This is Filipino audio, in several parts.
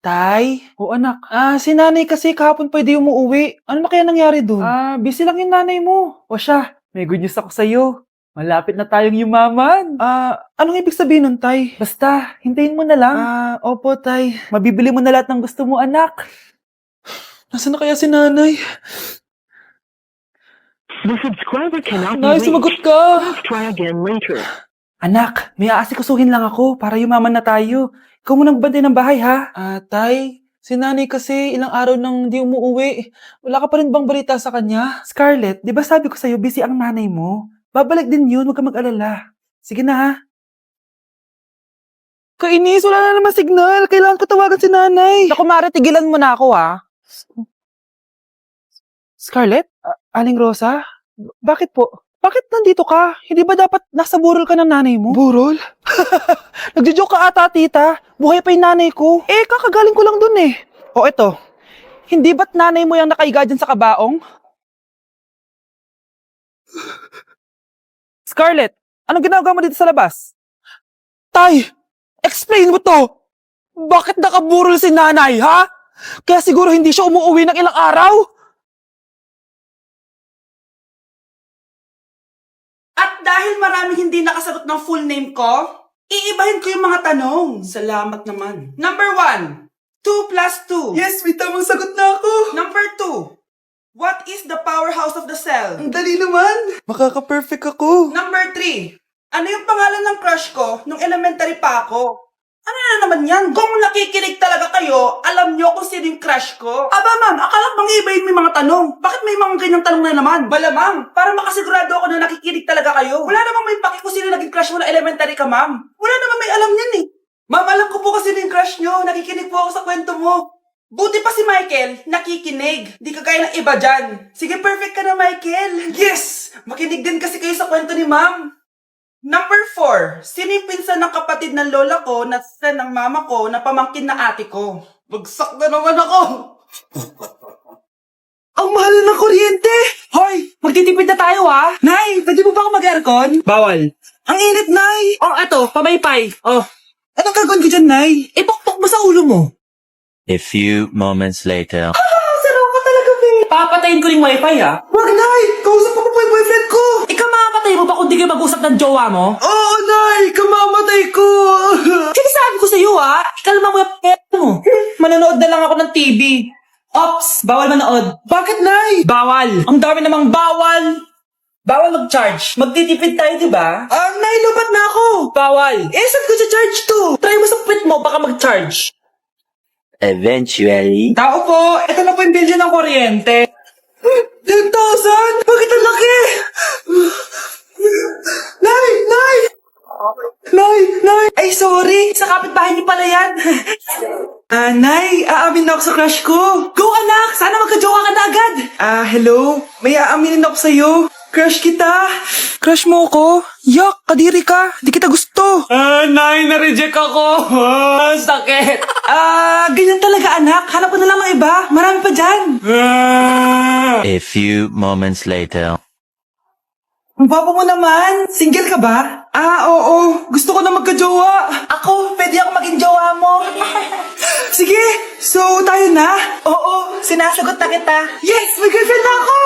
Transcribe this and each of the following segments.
Tay? O anak, si nanay kasi kahapon pwede umuwi. Ano na kaya nangyari dun? Busy lang yung nanay mo. O siya, may good news ako sa'yo. Malapit na tayong yumaman. Anong ibig sabihin nun, Tay? Basta, hintayin mo na lang. Opo, Tay. Mabibili mo na lahat ng gusto mo, anak. Nasaan na kaya si nanay? The subscriber cannot be Nay, reached. sumagot ka! Please try again later. Anak, may aasikasuhin lang ako para yumaman na tayo. Ikaw mo nang bantay ng bahay, ha? Tay, si nanay kasi ilang araw nang di umuwi. Wala ka pa rin bang balita sa kanya? Scarlett, di ba sabi ko sa'yo busy ang nanay mo? Babalik din yun, huwag ka mag-alala. Sige na, ha? Kainis, wala na naman signal. Kailangan ko tawagan si nanay. Naku, Mare, tigilan mo na ako, ha? Scarlett? Aling Rosa? Bakit po? Bakit nandito ka? Hindi ba dapat nasa burol ka ng nanay mo? Burol? Nagjo-joke ka ata, tita. Buhay pa yung nanay ko. Kakagaling ko lang dun eh. O eto, hindi ba't nanay mo yung nakaiga dyan sa kabaong? Scarlett, anong ginagawa mo dito sa labas? Tay, explain mo to. Bakit nakaburol si nanay, ha? Kaya siguro hindi siya umuwi ng ilang araw? At dahil maraming hindi nakasagot ng full name ko, iibahin ko yung mga tanong. Salamat naman. Number 1, 2 plus 2. Yes, may tamang sagot na ako. Number 2, what is the powerhouse of the cell? Ang dali naman. Makaka-perfect ako. Number 3, ano yung pangalan ng crush ko nung elementary pa ako? Ano na naman yan? Kung nakikinig talaga kayo, alam nyo kung sino yung crush ko. Aba ma'am, akala bang ibahin mo yung mga tanong? Bakit may mga ganyang tanong na naman? Malamang, para makasigurado ako na nakikinig talaga kayo. Wala namang may paki kung sino naging crush mo na elementary ka, ma'am. Wala namang may alam yan eh. Ma'am, alam ko po kasi sino yung crush nyo. Nakikinig po ako sa kwento mo. Buti pa si Michael, nakikinig. Di kagaya ng iba dyan. Sige, perfect ka na, Michael. Yes! Makinig din kasi kayo sa kwento ni ma'am. Number 4, sino yung pinsan ng kapatid ng lola ko na sa ng mama ko na pamangkin na ate ko? Bagsak na naman ako! Ang mahal ng kuryente! Hoy, magtitipid na tayo ha! Nay, pwede mo ba ako mag-aircon? Bawal. Ang init, Nay! Oh, eto, pamaypay. Oh. Anong gagawin ko dyan, Nay? Ipokpok mo sa ulo mo. A few moments later. Saraw ka talaga, babe. Papatayin ko yung wifi, ha? Wag, Nay! Kausap ko pa po yung boyfriend ko! Ikaw mamamatay mo ba kung di kayo mag-usap ng jowa mo? Oo, Nay! Kamamatay ko! Sinasabi ko sa'yo, ha? Ikalma mo yung mo. Manonood na lang ako ng TV. Ops! Bawal manood. Bakit, Nay? Bawal. Ang dami namang bawal. Bawal mag-charge. Magtitipid tayo, di ba? Nay, lupat na ako. Bawal. Saan ko sa-charge to? Try mo sa puwet mo, baka mag-charge. Eventually. Tao po, ito na po yung bill dyan ng kuryente. 10,000? Bakit ang laki? Nay! Nay! Nay! Ay, sorry. Sa kapitbahay niyo pala yan. Nay, aamin na ako sa crush ko. Go, anak! Sana magka-jowa ka na agad. Hello? May aaminin ako sa'yo. Crush kita. Crush mo ko? Yak, kadiri ka. Di kita gusto. Nay, na-reject ako. Sakit. Ganyan talaga, anak. Hanap ko na lang ng iba. Marami pa dyan. A few moments later. Ang papa mo naman. Single ka ba? Oo. Gusto ko na magka-jowa. Ako, pwede ako maging jowa mo. Sige, so tayo na? Oo, sinasagot na kita. Yes, may girlfriend na ako.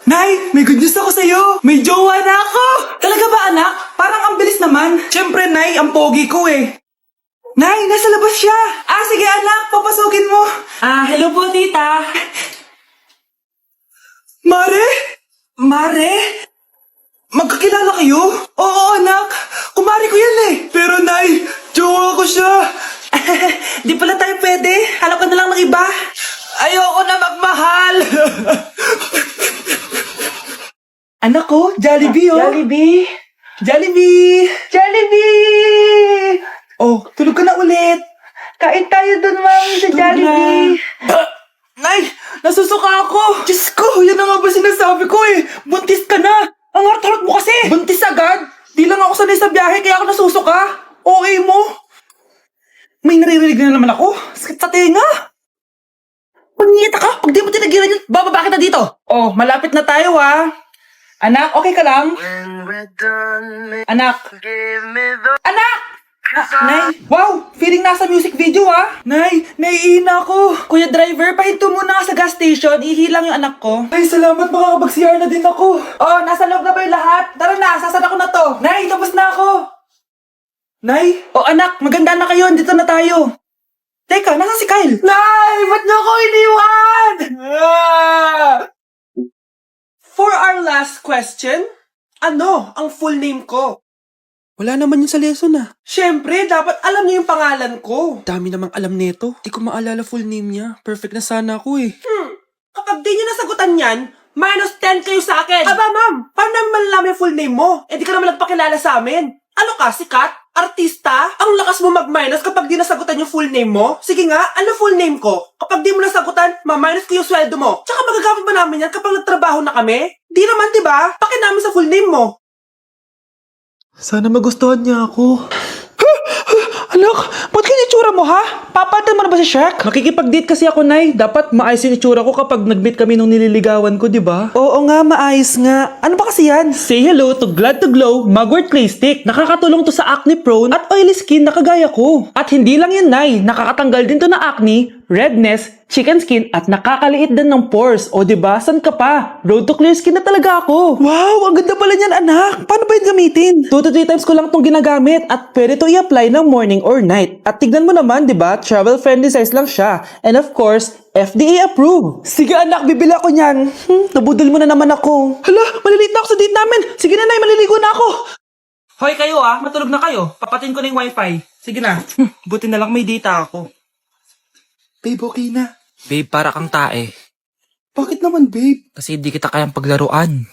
Nay, may good news ako sa'yo. May jowa na ako. Talaga ba, anak? Parang ang bilis naman. Siyempre, Nay, ang pogi ko eh. Nay, nasa labas siya. Sige anak, papasukin mo. Hello po, tita. Mare? Mare? Magkakilala kayo? Oo, anak. Kumari ko yan eh. Pero, Nay, jowa ko siya. Di pala tayo pwede. Hanap ka na lang ng iba. Ayoko na magmahal. Anak ko, Jollibee oh. Jollibee. Jollibee. Jollibee. Oh, tulog ka na ulit. Kain tayo dun, mami, sa Jollibee. Nay, nasusuka ako. Diyos ko, yan na nga ba sinasabi ko eh. Buntis ka na. Ang harot-harot mo kasi. Buntis agad. Di lang ako sanay sa biyahe kaya ako nasusuka. Okay mo. May naririnig na naman ako. Sakit sa tenga. Pangingita ka. Pag di mo tinagilan yun, bababa kita dito. Oh, malapit na tayo ha. Anak, okay ka lang? Anak. Anak! Nay, wow! Feeling nasa music video ah! Nay, naiihina ako! Kuya driver, pahinto muna ka sa gas station, ihilang yung anak ko. Ay, salamat, makakapag-CR na din ako. Oh, nasa loob na ba yung lahat? Tara na, sasara ko na to. Nay, tapos na ako. Nay? Oh anak, maganda na kayo, dito na tayo. Teka, nasa si Kyle? Nay, ba't niyo ako iniwan? For our last question, ano ang full name ko? Wala naman yun sa lesson ah. Siyempre, dapat alam niyo yung pangalan ko. Dami namang alam nito. Di ko maalala full name niya. Perfect na sana ako eh. Kapag di niyo nasagutan yan, minus 10 kayo sa akin. Aba ma'am, paano naman malalaman yung full name mo? Eh di ka naman nagpakilala sa amin. Ano ka, sikat? Artista? Ang lakas mo mag-minus kapag di nasagutan yung full name mo? Sige nga, ano full name ko? Kapag di mo nasagutan, ma-minus ko yung sweldo mo. Tsaka magagamit ba namin yan kapag nagtrabaho na kami? Di naman, diba? Pakin namin sa full name mo. Sana magustuhan niya ako. Anak, ba't kaya itsura mo ha? Papatan mo na ba si Shrek? Makikipag-date kasi ako, Nay. Dapat maayos yung itsura ko kapag nag-meet kami nung nililigawan ko, di ba? Oo nga, maayos nga. Ano ba kasi yan? Say hello to Glad to Glow Mugwort Clay Stick. Nakakatulong to sa acne prone at oily skin na kagaya ko. At hindi lang yan, Nay. Nakakatanggal din to ng acne, redness, chicken skin at nakakaliit din ng pores. O diba, san ka pa? Road to clear skin na talaga ako. Wow, ang ganda pala niyan anak. Paano ba yun gamitin? 2 to 3 times ko lang itong ginagamit at pwede to i-apply ng morning or night. At tignan mo naman, di ba? Travel friendly size lang siya. And of course, FDA approved. Sige anak, bibili ako niyan. Nabudol mo na naman ako. Hala, malilate na ako sa date namin. Sige na, Nay, maliligo na ako. Hoy kayo matulog na kayo. Papatin ko na yung wifi. Sige na. Buti na lang may data ako. Babe, okay na. Babe, para kang tae. Bakit naman, babe? Kasi di kita kayang paglaruan.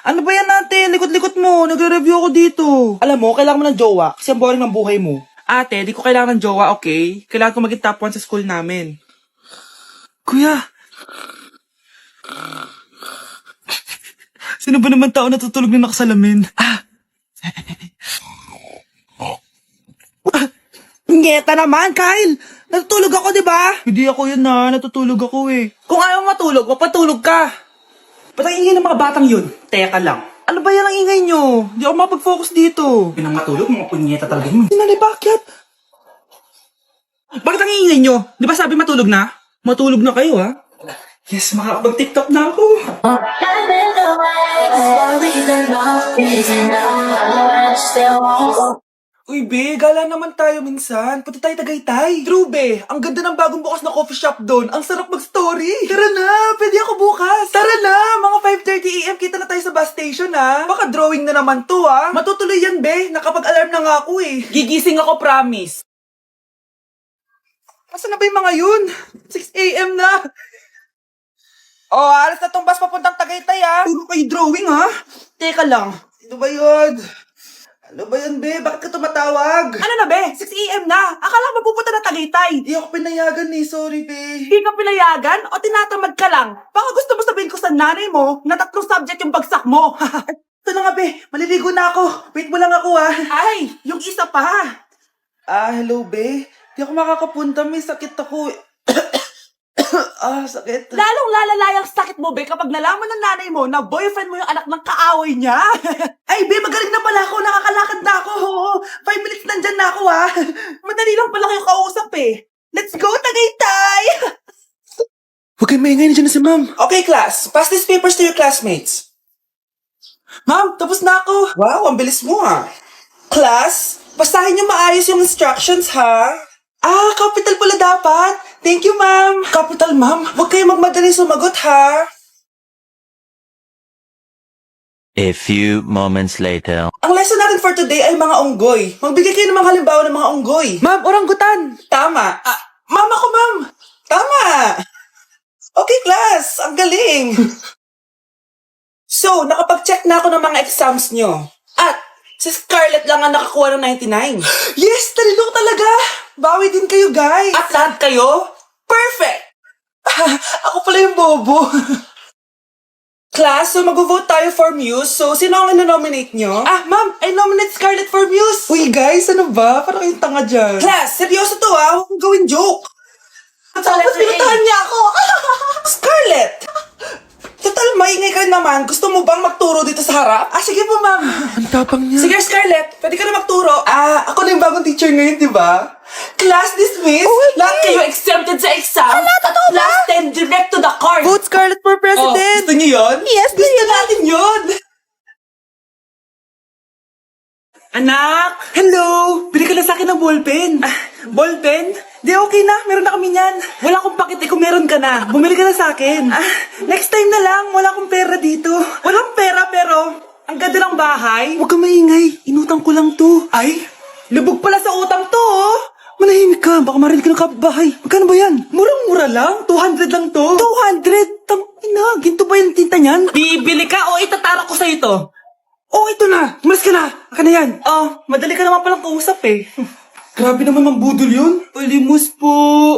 Ano ba yan ate? Likot-likot mo. Nagre-review ako dito. Alam mo, kailangan mo ng jowa kasi ang boring ng buhay mo. Ate, di ko kailangan ng jowa, okay? Kailangan ko maging top 1 sa school namin. Kuya! Sino ba naman tao natutulog na nakasalamin? Ngeta naman, Kyle! Natutulog ako, di ba? Hindi ako yun na, natutulog ako eh. Kung ayaw matulog, mapatulog ka. Ba't ang ingay ng mga batang yun? Teka lang. Ano ba yan ang ingay nyo? Hindi ako mapag-focus dito. Pinang matulog, mga punyeta talaga yun. Sinali, bakit? Bakit ang ingay nyo? Di ba sabi matulog na? Matulog na kayo ha? Yes, makakapag-tiktok na ako. Uy, be, gala naman tayo minsan. Punta tayo Tagaytay. True, be. Ang ganda ng bagong bukas na coffee shop doon. Ang sarap mag-story. Tara na, pwede ako bukas. Tara na, mga 5:30 AM kita na tayo sa bus station, ha. Baka drawing na naman to, ha. Matutuloy yan, be. Nakapag-alarm na nga ako, eh. Gigising ako, promise. Asa na ba yung mga yun? 6 AM na. Oh, alas na tong bus papuntang Tagaytay, ha. Puro kayo drawing, ha. Teka lang. Ano ba yun? Ano ba yan, be? Bakit ka tumatawag? Ano na, be? 6 AM na. Akala mo pupunta na Tagaytay. Di ako pinayagan eh. Sorry, be. Di ka pinayagan o tinatamad ka lang? Baka gusto mo sabihin ko sa nanay mo na 3 subject yung bagsak mo. Ito na nga, be. Maliligo na ako. Wait mo lang ako, ha. Ay, yung isa pa. Hello, be. Di ako makakapunta. May sakit ako. Sakit. Lalong lalala yung sakit mo, be, kapag nalaman ng nanay mo na boyfriend mo yung anak ng kaaway niya. Ay, be, magaling na pala ako. Nakakalakad na ako. 5 minutes nandyan na ako, ha. Madali lang pala kayo kausap, eh. Let's go, Tagaytay! Huwag kayong maingay, nandiyan na si ma'am. Okay, class. Pass these papers to your classmates. Ma'am, tapos na ako. Wow, ang bilis mo, ha. Class, basahin niyo maayos yung instructions, ha. Capital pala dapat. Thank you, ma'am. Capital, ma'am. Huwag kayo magmadali sumagot, ha. A few moments later. Ang lesson natin for today ay mga unggoy. Magbigay kayo ng mga halimbawa ng mga unggoy. Ma'am, oranggutan. Tama. Ma'am ako, ma'am. Tama. Okay, class. Ang galing. So, nakapag-check na ako ng mga exams nyo. At, si Scarlett lang ang nakakuha ng 99. Yes! Talino talaga! Bawi din kayo, guys. At lahat kayo? Perfect! Ako pala yung bobo. Class, so mag-vote tayo for Muse. So, sino ang ino-nominate nyo? Ma'am, I nominate Scarlett for Muse. Uy, guys, ano ba? Parang yung tanga dyan. Class, seryoso to ha. Huwag mong gawin joke. Tapos pinuntahan niya ako. Scarlett! Totoo Total, maingay ka rin naman. Gusto mo bang magturo dito sa harap? Ah, sige po, ma'am. Ang tapang niya. Sige, Scarlett. Pwede ka na magturo. Ako na yung bagong teacher ngayon, di ba? Class dismissed. Lahat kayo exempted sa exam. Class 10 direct to the court. Vote Scarlett for president! Gusto niyo yun? Yes, Gusto natin yun. Anak! Hello! Bili ka na sa akin ng ballpen. Ballpen? Di, okay na. Meron na kami niyan. Wala akong pakit kung meron ka na. Bumili ka na sa akin. Next time na lang. Wala akong pera dito. Walang pera pero ang ganda ng bahay. Huwag ka maingay. Inutang ko lang to. Ay, lubog pala sa utang to, oh. Manahimik ka. Baka marinig ka ng kapitbahay. Magkano ba yan? Murang-mura lang. 200 lang to. 200? Tangina. Ginto ba yung tinta niyan? Bibili ka o itatara ko sa ito? Oh, ito na! Umalis ka na! Aka na yan! Madali ka naman palang kausap eh. Grabe naman mambudol yun. Ulimus po.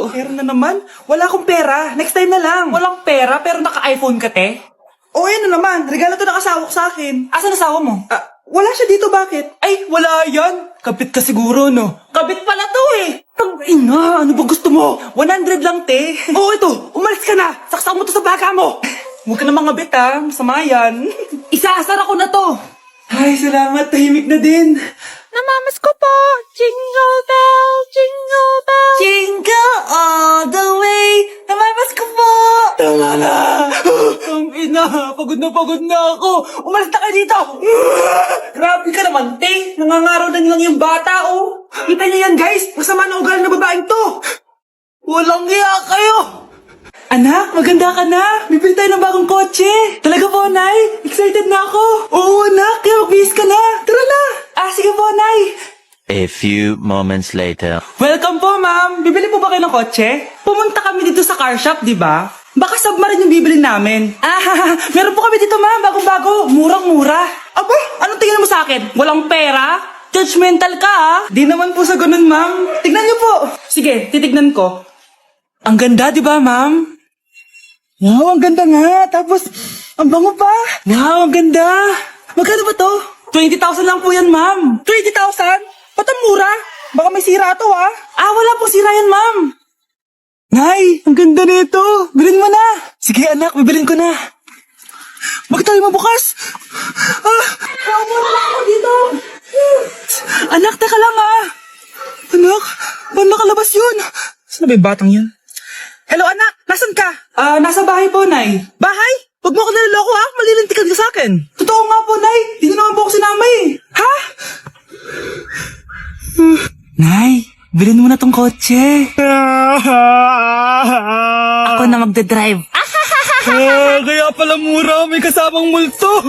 Meron na naman. Wala akong pera. Next time na lang. Walang pera pero naka-iPhone ka, te? Oh, ano naman. Regalo to ng asawa ko sa akin. Asan asawa mo? Wala siya dito. Bakit? Ay, wala yan. Kabit ka siguro, no? Kabit pala to eh. Tangina, ano ba gusto mo? 100 lang, te. Oh, ito. Umalis ka na. Saksak mo to sa baga mo. Huwag ka na mga bit, ha. Masama yan. Isaasar ako na to. Ay, salamat. Tahimik na din. Namamas ko po! Jingle bell, jingle bell! Jingle all the way! Namamas ko po! Tama na. Ang ina, pagod na ako. Umalis na kayo dito. Grabe ka naman, te. Nangangaraw na nilang yung bata, oh. Kita niyo yan, guys. Masama na ugali na babaeng to. Walang iya kayo. Anak, maganda ka na. Bibili tayo ng bagong kotse. Talaga po, Nay? Excited na ako. Oo, anak. Kaya magbihis ka na. Tara na. Sige po, Nay. A few moments later. Welcome po, ma'am. Bibili po ba kayo ng kotse? Pumunta kami dito sa car shop, di ba? Baka submarine yung bibili namin. Meron po kami dito, ma'am. Bagong-bago. Murang-mura. Aba, anong tingin mo sa akin? Walang pera? Judgmental ka, ah. Di naman po sa ganun, ma'am. Tignan niyo po. Sige, titignan ko. Ang ganda, di ba, ma'am? Wow, ang ganda nga. Tapos, ang bango pa. Wow, ang ganda. Magkano ba to? 20,000 lang po yan, ma'am. 20,000? Ba't ang mura? Baka may sira to, ha? Wala pong sira yan, ma'am. Nay, ang ganda nito. Bilhin mo na. Sige, anak, bibilin ko na. Bakit tayo mabukas? Muna lang ako dito. Anak, teka lang, ha? Anak, paano nakalabas yun? Saan na ba yung batang yun? Hello, anak! Nasaan ka? Nasa bahay po, Nay. Bahay? Huwag mo ako naliloko, ha? Malilintikan ka sa akin. Totoo nga po, Nay. Di na naman po ako sinama, eh. Ha? Nay, bilhin mo na tong kotse. Ako na magdadrive. Kaya pala mura. May kasamang multo.